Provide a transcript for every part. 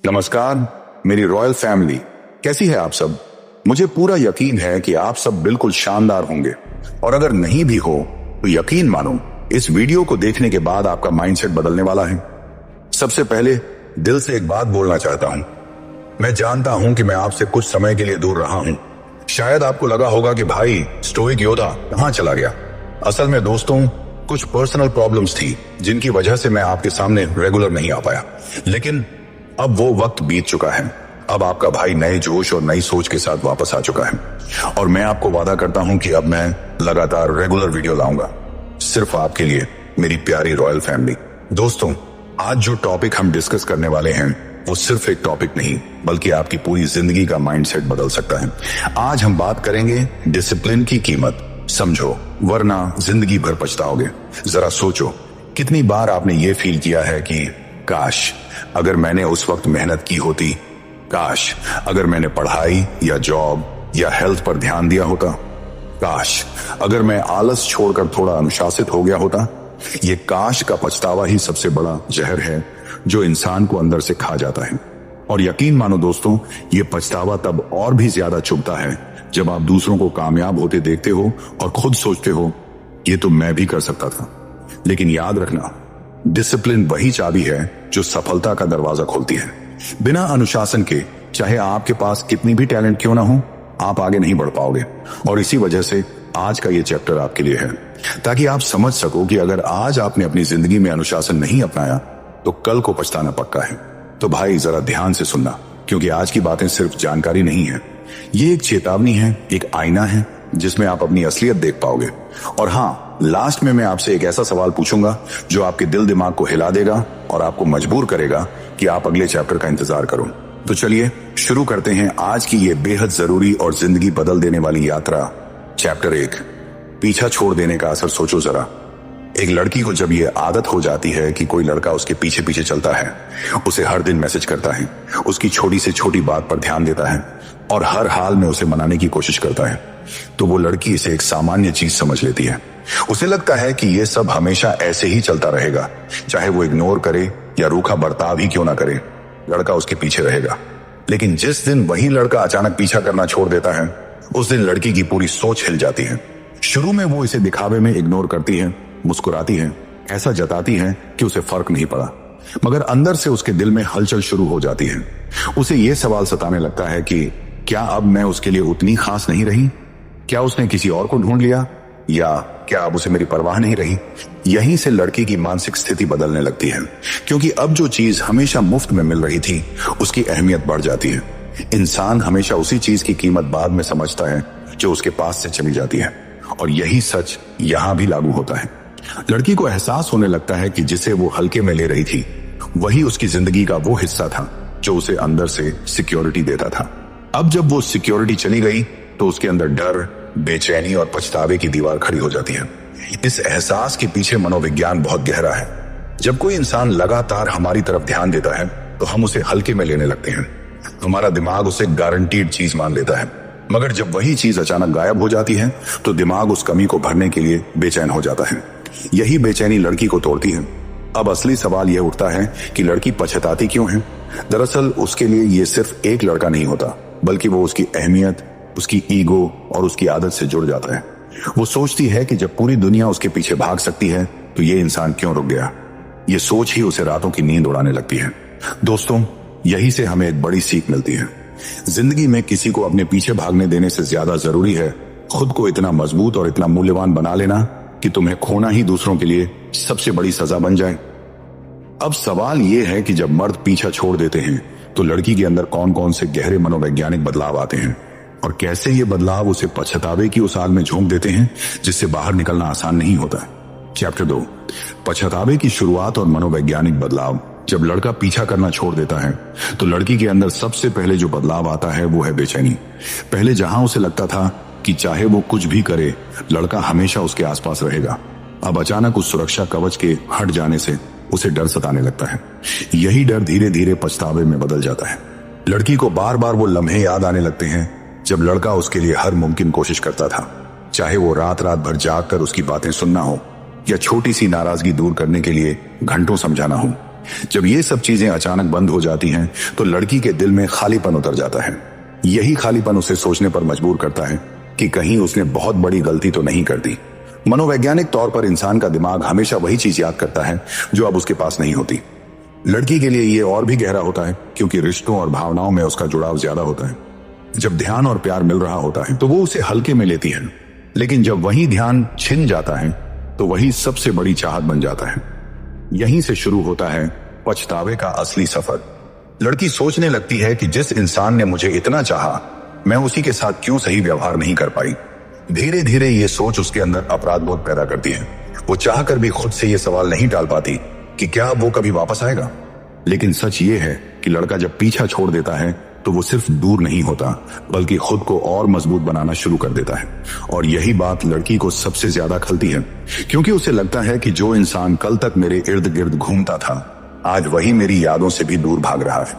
नमस्कार मेरी royal family, कैसी है आप सब। मुझे पूरा यकीन है कि आप सब बिल्कुल शानदार होंगे, और अगर नहीं भी हो तो यकीन मानो इस वीडियो को देखने के बाद आपका माइंडसेट बदलने वाला है। सबसे पहले दिल से एक बात बोलना चाहता हूं। मैं जानता हूं कि मैं आपसे कुछ समय के लिए दूर रहा हूं। शायद आपको लगा होगा कि भाई स्टोइक योद्धा कहां चला गया। असल में दोस्तों, कुछ पर्सनल प्रॉब्लम्स थी जिनकी वजह से मैं आपके सामने रेगुलर नहीं आ पाया, लेकिन अब वो वक्त बीत चुका है। अब आपका भाई नए जोश और नई सोच के साथ वापस आ चुका है, और मैं आपको वादा करता हूं कि अब मैं लगातार रेगुलर वीडियो लाऊंगा, सिर्फ आपके लिए मेरी प्यारी रॉयल फैमिली। दोस्तों, आज जो टॉपिक हम डिस्कस करने वाले हैं वो सिर्फ एक टॉपिक नहीं, बल्कि आपकी पूरी जिंदगी का माइंडसेट बदल सकता है। आज हम बात करेंगे डिसिप्लिन की कीमत। समझो, वरना जिंदगी भर पछताओगे। जरा सोचो, कितनी बार आपने ये फील किया है कि काश अगर मैंने उस वक्त मेहनत की होती, काश अगर मैंने पढ़ाई या जॉब या हेल्थ पर ध्यान दिया होता, काश अगर मैं आलस छोड़कर थोड़ा अनुशासित हो गया होता। ये काश का पछतावा ही सबसे बड़ा जहर है जो इंसान को अंदर से खा जाता है। और यकीन मानो दोस्तों, ये पछतावा तब और भी ज्यादा चुभता है जब आप दूसरों को कामयाब होते देखते हो और खुद सोचते हो ये तो मैं भी कर सकता था। लेकिन याद रखना, डिसिप्लिन वही चाबी है जो सफलता का दरवाजा खोलती है। बिना अनुशासन के चाहे आपके पास कितनी भी टैलेंट क्यों ना हो, आप आगे नहीं बढ़ पाओगे। और इसी वजह से आज का ये चैप्टर आपके लिए है, ताकि आप समझ सको कि अगर आज आपने अपनी जिंदगी में अनुशासन नहीं अपनाया तो कल को पछताना पक्का है। तो भाई जरा ध्यान से सुनना, क्योंकि आज की बातें सिर्फ जानकारी नहीं है, ये एक चेतावनी है, एक आईना है जिसमें आप अपनी असलियत देख पाओगे। और हाँ, लास्ट में मैं आपसे एक ऐसा सवाल पूछूंगा जो आपके दिल दिमाग को हिला देगा और आपको मजबूर करेगा कि आप अगले चैप्टर का इंतजार करो। तो चलिए शुरू करते हैं आज की ये बेहद जरूरी और जिंदगी बदल देने वाली यात्रा। चैप्टर 1, पीछा छोड़ देने का असर। सोचो जरा, एक लड़की को जब ये आदत हो जाती है कि कोई लड़का उसके पीछे पीछे चलता है, उसे हर दिन मैसेज करता है, उसकी छोटी से छोटी बात पर ध्यान देता है और हर हाल में उसे मनाने की कोशिश करता है, तो वो लड़की इसे एक सामान्य चीज समझ लेती है। उसे लगता है कि ये सब हमेशा ऐसे ही चलता रहेगा, चाहे वो इग्नोर करे या रूखा बर्ताव ही क्यों ना करे, लड़का उसके पीछे रहेगा। लेकिन जिस दिन वही लड़का अचानक पीछा करना छोड़ देता है, उस दिन लड़की की पूरी सोच हिल जाती है। शुरू में वो इसे दिखावे में इग्नोर करती है, मुस्कुराती है, ऐसा जताती है कि उसे फर्क नहीं पड़ा, मगर अंदर से उसके दिल में हलचल शुरू हो जाती है। उसे ये सवाल सताने लगता है कि क्या अब मैं उसके लिए उतनी खास नहीं रही? क्या उसने किसी और को ढूंढ लिया? या क्या अब उसे मेरी परवाह नहीं रही? यहीं से लड़की की मानसिक स्थिति बदलने लगती है, क्योंकि अब जो चीज हमेशा मुफ्त में मिल रही थी उसकी अहमियत बढ़ जाती है। इंसान हमेशा उसी चीज की कीमत बाद में समझता है जो उसके पास से चली जाती है, और यही सच यहां भी लागू होता है। लड़की को एहसास होने लगता है कि जिसे वो हल्के में ले रही थी वही उसकी जिंदगी का वो हिस्सा था जो उसे अंदर से सिक्योरिटी देता था। अब जब वो सिक्योरिटी चली गई तो उसके अंदर डर, बेचैनी और पछतावे की दीवार खड़ी हो जाती है। इस एहसास के पीछे मनोविज्ञान बहुत गहरा है। जब कोई इंसान लगातार हमारी तरफ ध्यान देता है तो हम उसे हल्के में लेने लगते हैं। हमारा दिमाग उसे गारंटीड चीज मान लेता है, मगर जब वही चीज अचानक गायब हो जाती है तो दिमाग उस कमी को भरने के लिए बेचैन हो जाता है। यही बेचैनी लड़की को तोड़ती है। अब असली सवाल यह उठता है कि लड़की पछताती क्यों है। दरअसल उसके लिए ये सिर्फ एक लड़का नहीं होता, बल्कि वो उसकी अहमियत, उसकी ईगो और उसकी आदत से जुड़ जाता है। वो सोचती है कि जब पूरी दुनिया उसके पीछे भाग सकती है तो ये इंसान क्यों रुक गया। ये सोच ही उसे रातों की नींद उड़ाने लगती है। दोस्तों, यही से हमें एक बड़ी सीख मिलती है। जिंदगी में किसी को अपने पीछे भागने देने से ज्यादा जरूरी है खुद को इतना मजबूत और इतना मूल्यवान बना लेना कि तुम्हें खोना ही दूसरों के लिए सबसे बड़ी सजा बन जाए। अब सवाल यह है कि जब मर्द पीछा छोड़ देते हैं तो लड़की के अंदर कौन कौन से गहरे मनोवैज्ञानिक बदलाव आते हैं, और कैसे ये बदलाव उसे पछतावे की उस आग में झोंक देते हैं जिससे बाहर निकलना आसान नहीं होता। चैप्टर 2, पछतावे की शुरुआत और मनोवैज्ञानिक बदलाव। जब लड़का पीछा करना छोड़ देता है तो लड़की के अंदर सबसे पहले जो बदलाव आता है वो है बेचैनी। पहले जहां उसे लगता था कि चाहे वो कुछ भी करे लड़का हमेशा उसके आसपास रहेगा, अब अचानक उस सुरक्षा कवच के हट जाने से उसे डर सताने लगता है। यही डर धीरे धीरे पछतावे में बदल जाता है। लड़की को बार बार वो लम्हे याद आने लगते हैं जब लड़का उसके लिए हर मुमकिन कोशिश करता था, चाहे वो रात रात भर जाग कर उसकी बातें सुनना हो या छोटी सी नाराजगी दूर करने के लिए घंटों समझाना हो। जब ये सब चीजें अचानक बंद हो जाती हैं तो लड़की के दिल में खालीपन उतर जाता है। यही खालीपन उसे सोचने पर मजबूर करता है कि कहीं उसने बहुत बड़ी गलती तो नहीं कर दी। मनोवैज्ञानिक तौर पर इंसान का दिमाग हमेशा वही चीज याद करता है जो अब उसके पास नहीं होती। लड़की के लिए ये और भी गहरा होता है क्योंकि रिश्तों और भावनाओं में उसका जुड़ाव ज्यादा होता है। जब ध्यान और प्यार मिल रहा होता है तो वो उसे हल्के में लेती है, लेकिन जब वही ध्यान छिन जाता है तो वही सबसे बड़ी चाहत बन जाता है। यहीं से शुरू होता है पछतावे का असली सफर। लड़की सोचने लगती है कि जिस इंसान ने मुझे इतना चाहा, मैं उसी के साथ क्यों सही व्यवहार नहीं कर पाई। धीरे धीरे ये सोच उसके अंदर अपराध बोध पैदा करती है। वो चाहकर भी खुद से ये सवाल नहीं टाल पाती कि क्या वो कभी वापस आएगा। लेकिन सच ये है कि लड़का जब पीछा छोड़ देता है तो वो सिर्फ दूर नहीं होता, बल्कि खुद को और मजबूत बनाना शुरू कर देता है। और यही बात लड़की को सबसे ज्यादा खलती है, क्योंकि उसे लगता है कि जो इंसान कल तक मेरे इर्द गिर्द घूमता था, आज वही मेरी यादों से भी दूर भाग रहा है।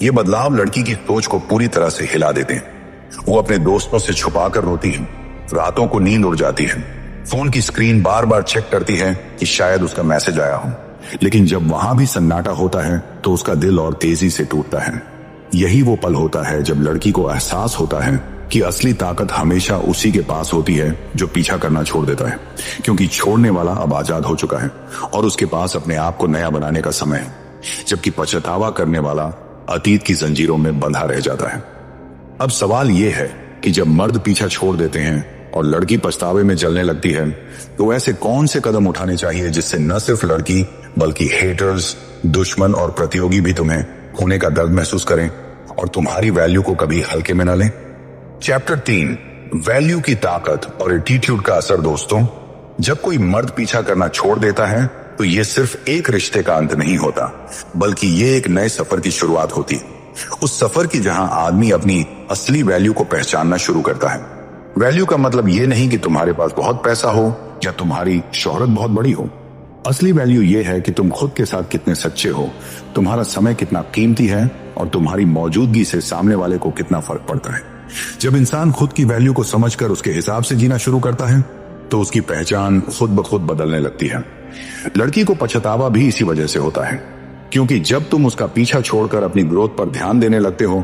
ये बदलाव लड़की की सोच को पूरी तरह से हिला देते हैं। वो अपने दोस्तों से छुपाकर रोती है, रातों को नींद उड़ जाती है, फोन की स्क्रीन बार बार चेक करती है कि शायद उसका मैसेज आया हो। लेकिन जब वहां भी सन्नाटा होता है तो उसका दिल और तेजी से टूटता है। यही वो पल होता है जब लड़की को एहसास होता है कि असली ताकत हमेशा उसी के पास होती है जो पीछा करना छोड़ देता है, क्योंकि छोड़ने वाला अब आजाद हो चुका है और उसके पास अपने आप को नया बनाने का समय है, जबकि पछतावा करने वाला अतीत की जंजीरों में बंधा रह जाता है। अब सवाल यह है कि जब मर्द पीछा छोड़ देते हैं और लड़की पछतावे में जलने लगती है, तो ऐसे कौन से कदम उठाने चाहिए जिससे न सिर्फ लड़की बल्कि हेटर्स, दुश्मन और प्रतियोगी भी तुम्हें खोने का दर्द महसूस करें और तुम्हारी वैल्यू को कभी हल्के में न लें। चैप्टर 3, वैल्यू की ताकत और एटीट्यूड का असर। दोस्तों, जब कोई मर्द पीछा करना छोड़ देता है तो ये सिर्फ एक रिश्ते का अंत नहीं होता, बल्कि ये एक नए सफर की शुरुआत होती है। उस सफर की जहां आदमी अपनी असली वैल्यू को पहचानना शुरू करता है। वैल्यू का मतलब ये नहीं कि तुम्हारे पास बहुत पैसा हो या तुम्हारी शोहरत बहुत बड़ी हो। असली वैल्यू ये है कि तुम खुद के साथ कितने सच्चे हो, तुम्हारा समय कितना कीमती है और तुम्हारी मौजूदगी से सामने वाले को कितना फर्क पड़ता है। जब इंसान खुद की वैल्यू को समझकर उसके हिसाब से जीना शुरू करता है तो उसकी पहचान खुद ब खुद बदलने लगती है। लड़की को पछतावा भी इसी वजह से होता है, क्योंकि जब तुम उसका पीछा छोड़कर अपनी ग्रोथ पर ध्यान देने लगते हो,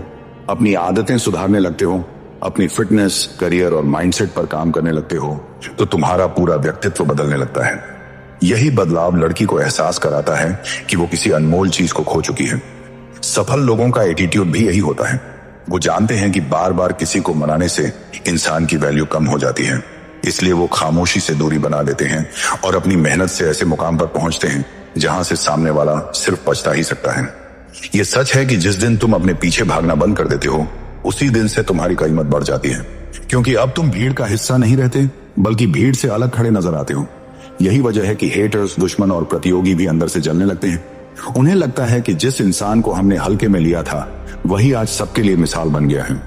अपनी आदतें सुधारने लगते हो, अपनी फिटनेस, करियर और माइंडसेट पर काम करने लगते हो, तो तुम्हारा पूरा व्यक्तित्व बदलने लगता है। यही बदलाव लड़की को एहसास कराता है कि वो किसी अनमोल चीज को खो चुकी है। सफल लोगों का एटीट्यूड भी यही होता है। वो जानते हैं कि बार बार किसी को मनाने से इंसान की वैल्यू कम हो जाती है, इसलिए वो खामोशी से दूरी बना लेते हैं और अपनी मेहनत से ऐसे मुकाम पर पहुंचते हैं जहां से सामने वाला सिर्फ पछता ही सकता है। ये सच है कि जिस दिन तुम अपने पीछे भागना बंद कर देते हो, उसी दिन से तुम्हारी कीमत बढ़ जाती है, क्योंकि अब तुम भीड़ का हिस्सा नहीं रहते, बल्कि भीड़ से अलग खड़े नजर आते हो। यही वजह है कि हेटर्स, दुश्मन और प्रतियोगी भी अंदर से जलने लगते हैं। उन्हें लगता है कि जिस इंसान को हमने हल्के में लिया था, वही आज सबके लिए मिसाल बन गया है।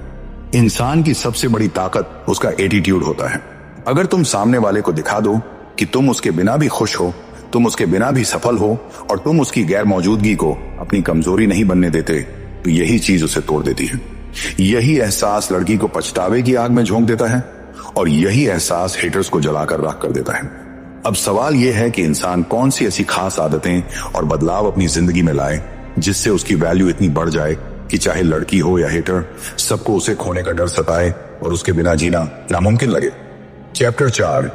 इंसान की सबसे बड़ी ताकत उसका एटीट्यूड होता है। अगर तुम सामने वाले को दिखा दो कि तुम उसके बिना भी खुश हो, तुम उसके बिना भी सफल हो और तुम उसकी गैर मौजूदगी को अपनी कमजोरी नहीं बनने देते, तो यही चीज उसे तोड़ देती है। यही एहसास लड़की को पछतावे की आग में झोंक देता है और यही एहसास हेटर्स को जलाकर राख कर देता है। अब सवाल यह है कि इंसान कौन सी ऐसी खास आदतें और बदलाव अपनी जिंदगी में लाए जिससे उसकी वैल्यू इतनी बढ़ जाए कि चाहे लड़की हो या हेटर, सबको उसे खोने का डर सताए और उसके बिना जीना नामुमकिन लगे। चैप्टर 4,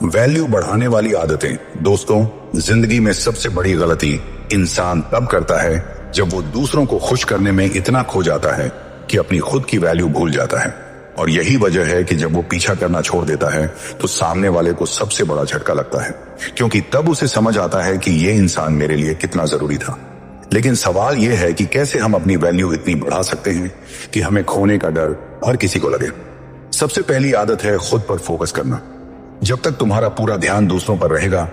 वैल्यू बढ़ाने वाली आदतें। दोस्तों, जिंदगी में सबसे बड़ी गलती इंसान तब करता है जब वो दूसरों को खुश करने में इतना खो जाता है कि अपनी खुद की वैल्यू भूल जाता है। और यही वजह है कि जब वो पीछा करना छोड़ देता है तो सामने वाले को सबसे बड़ा झटका लगता है, क्योंकि तब उसे समझ आता है कि ये इंसान मेरे लिए कितना जरूरी था। लेकिन सवाल यह है कि कैसे हम अपनी वैल्यू इतनी बढ़ा सकते हैं कि हमें खोने का डर हर किसी को लगे। सबसे पहली आदत है खुद पर फोकस करना। जब तक तुम्हारा पूरा ध्यान दूसरों पर रहेगा,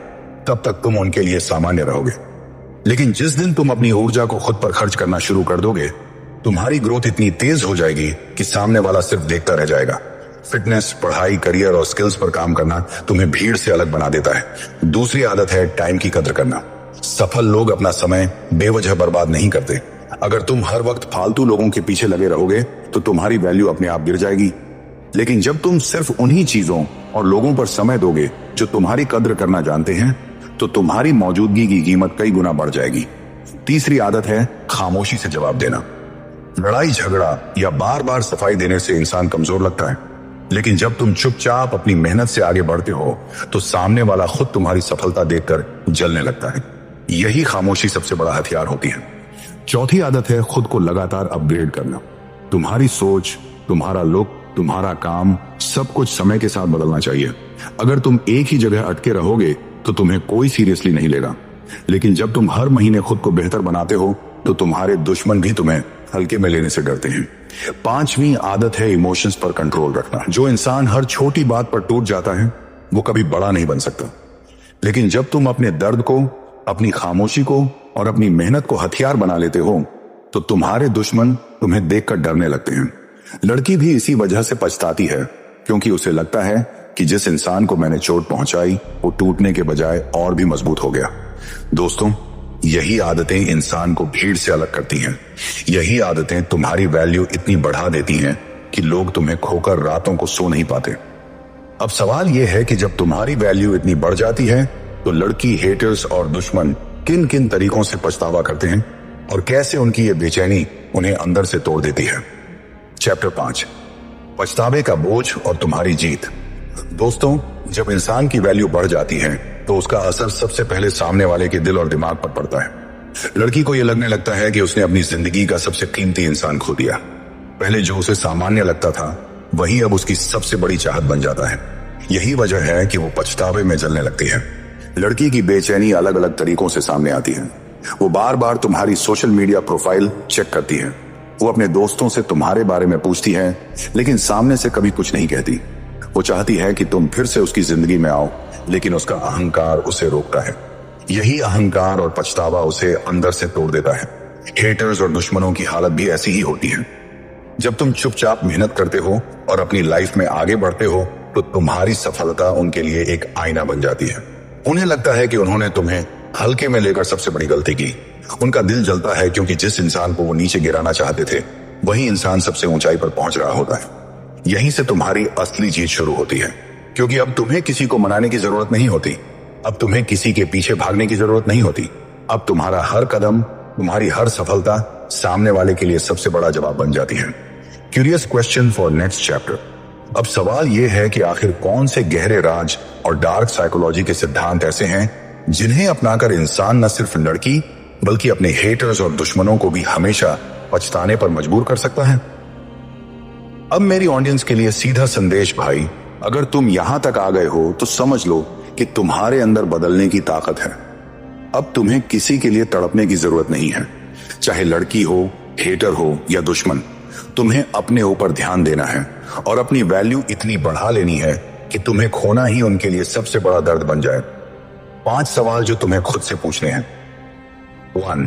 तब तक तुम उनके लिए सामान्य रहोगे। लेकिन जिस दिन तुम अपनी ऊर्जा को खुद पर खर्च करना शुरू कर दोगे, तुम्हारी ग्रोथ इतनी तेज हो जाएगी कि सामने वाला सिर्फ देखता रह जाएगा। फिटनेस, पढ़ाई, करियर और स्किल्स पर काम करना तुम्हें भीड़ से अलग बना देता है। दूसरी आदत है टाइम की कदर करना। सफल लोग अपना समय बेवजह बर्बाद नहीं करते। अगर तुम हर वक्त फालतू लोगों के पीछे लगे रहोगे तो तुम्हारी वैल्यू अपने आप गिर जाएगी। लेकिन जब तुम सिर्फ उन्हीं चीजों और लोगों पर समय दोगे जो तुम्हारी कद्र करना जानते हैं, तो तुम्हारी मौजूदगी की कीमत कई गुना बढ़ जाएगी। तीसरी आदत है खामोशी से जवाब देना। लड़ाई झगड़ा या बार बार सफाई देने से इंसान कमजोर लगता है, लेकिन जब तुम चुपचाप अपनी मेहनत से आगे बढ़ते हो तो सामने वाला खुद तुम्हारी सफलता देखकर जलने लगता है। यही खामोशी सबसे बड़ा हथियार होती है। चौथी आदत है खुद को लगातार अपग्रेड करना। तुम्हारी सोच, तुम्हारा लुक, तुम्हारा काम, सब कुछ समय के साथ बदलना चाहिए। अगर तुम एक ही जगह अटके रहोगे तो तुम्हें कोई सीरियसली नहीं लेगा, लेकिन जब तुम हर महीने खुद को बेहतर बनाते हो तो तुम्हारे दुश्मन भी तुम्हें हल्के में लेने से डरते हैं। पांचवी आदत है इमोशंस पर कंट्रोल रखना। जो इंसान हर छोटी बात पर टूट जाता है वो कभी बड़ा नहीं बन सकता, लेकिन जब तुम अपने दर्द को, अपनी खामोशी को और अपनी मेहनत को हथियार बना लेते हो तो तुम्हारे दुश्मन तुम्हें देखकर डरने लगते हैं। लड़की भी इसी वजह से पछताती है, क्योंकि उसे लगता है कि जिस इंसान को मैंने चोट पहुंचाई वो टूटने के बजाय और भी मजबूत हो गया। दोस्तों, यही आदतें इंसान को भीड़ से अलग करती हैं। यही आदतें तुम्हारी वैल्यू इतनी बढ़ा देती हैं कि लोग तुम्हें खोकर रातों को सो नहीं पाते। अब सवाल यह है कि जब तुम्हारी वैल्यू इतनी बढ़ जाती है तो लड़की, हेटर्स और दुश्मन किन किन तरीकों से पछतावा करते हैं और कैसे उनकी ये बेचैनी उन्हें अंदर से तोड़ देती है। चैप्टर 5, पछतावे का बोझ और तुम्हारी जीत। दोस्तों, जब इंसान की वैल्यू बढ़ जाती है तो उसका असर सबसे पहले सामने वाले के दिल और दिमाग पर पड़ता है। लड़की को यह लगने लगता है कि उसने अपनी जिंदगी का सबसे कीमती इंसान खो दिया। पहले जो उसे सामान्य लगता था वही अब उसकी सबसे बड़ी चाहत बन जाता है। यही वजह है कि वो पछतावे में जलने लगती है। लड़की की बेचैनी अलग अलग तरीकों से सामने आती है। वो बार बार तुम्हारी सोशल मीडिया प्रोफाइल चेक करती है। वो अपने दोस्तों से तुम्हारे बारे में पूछती है, लेकिन सामने से कभी कुछ नहीं कहती। वो चाहती है कि तुम फिर से उसकी जिंदगी में आओ, लेकिन उसका अहंकार उसे रोकता है। यही अहंकार और पछतावा उसे अंदर से तोड़ देता है। हेटर्स और दुश्मनों की हालत भी ऐसी ही होती है। जब तुम चुपचाप मेहनत करते हो और अपनी लाइफ में आगे बढ़ते हो तो तुम्हारी सफलता उनके लिए एक आईना बन जाती है। उन्हें लगता है कि उन्होंने तुम्हें हल्के में लेकर सबसे बड़ी गलती की। उनका दिल जलता है, क्योंकि जिस इंसान को वो नीचे गिराना चाहते थे वही इंसान सबसे ऊंचाई पर पहुंच रहा होता है। यहीं से तुम्हारी असली जीत शुरू होती है, क्योंकि अब तुम्हें किसी को मनाने की जरूरत नहीं होती। अब तुम्हें किसी के पीछे भागने की जरूरत नहीं होती। अब तुम्हारा हर कदम, तुम्हारी हर सफलता सामने वाले के लिए सबसे बड़ा जवाब बन जाती है। Curious question for next chapter. अब सवाल यह है कि आखिर कौन से गहरे राज और डार्क साइकोलॉजी के सिद्धांत ऐसे हैं जिन्हें अपनाकर इंसान न सिर्फ लड़की बल्कि अपने हेटर्स और दुश्मनों को भी हमेशा पछताने पर मजबूर कर सकता है। अब मेरी ऑडियंस के लिए सीधा संदेश भाई, अगर तुम यहां तक आ गए हो तो समझ लो कि तुम्हारे अंदर बदलने की ताकत है। अब तुम्हें किसी के लिए तड़पने की जरूरत नहीं है, चाहे लड़की हो, हेटर हो या दुश्मन। तुम्हें अपने ऊपर ध्यान देना है और अपनी वैल्यू इतनी बढ़ा लेनी है कि तुम्हें खोना ही उनके लिए सबसे बड़ा दर्द बन जाए। 5 सवाल जो तुम्हें खुद से पूछने हैं। 1,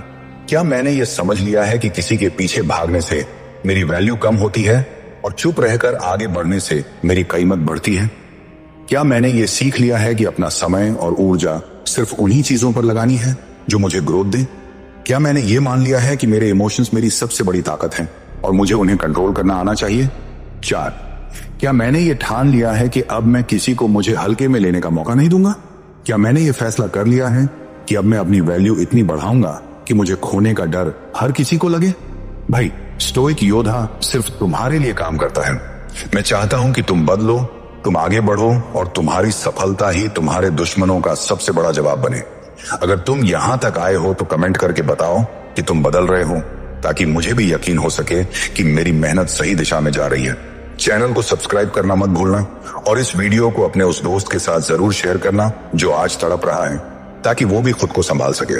क्या मैंने ये समझ लिया है कि किसी के पीछे भागने से मेरी वैल्यू कम होती है और चुप रहकर आगे बढ़ने से मेरी कीमत बढ़ती है? क्या मैंने ये सीख लिया है कि अपना समय और ऊर्जा सिर्फ उन्हीं चीजों पर लगानी है जो मुझे ग्रोथ दे? क्या मैंने ये मान लिया है कि मेरे इमोशंस मेरी सबसे बड़ी ताकत है और मुझे उन्हें कंट्रोल करना आना चाहिए? 4, क्या मैंने ये ठान लिया है कि अब मैं किसी को मुझे हल्के में लेने का मौका नहीं दूंगा? क्या मैंने ये फैसला कर लिया है कि अब मैं अपनी वैल्यू इतनी बढ़ाऊंगा कि मुझे खोने का डर हर किसी को लगे? भाई, स्टोइक योद्धा सिर्फ तुम्हारे लिए काम करता है। मैं चाहता हूं कि तुम बदलो, तुम आगे बढ़ो और तुम्हारी सफलता ही तुम्हारे दुश्मनों का सबसे बड़ा जवाब बने। अगर तुम यहां तक आए हो तो कमेंट करके बताओ कि तुम बदल रहे हो, ताकि मुझे भी यकीन हो सके कि मेरी मेहनत सही दिशा में जा रही है। चैनल को सब्सक्राइब करना मत भूलना और इस वीडियो को अपने उस दोस्त के साथ जरूर शेयर करना जो आज तड़प रहा है, ताकि वो भी खुद को संभाल सके।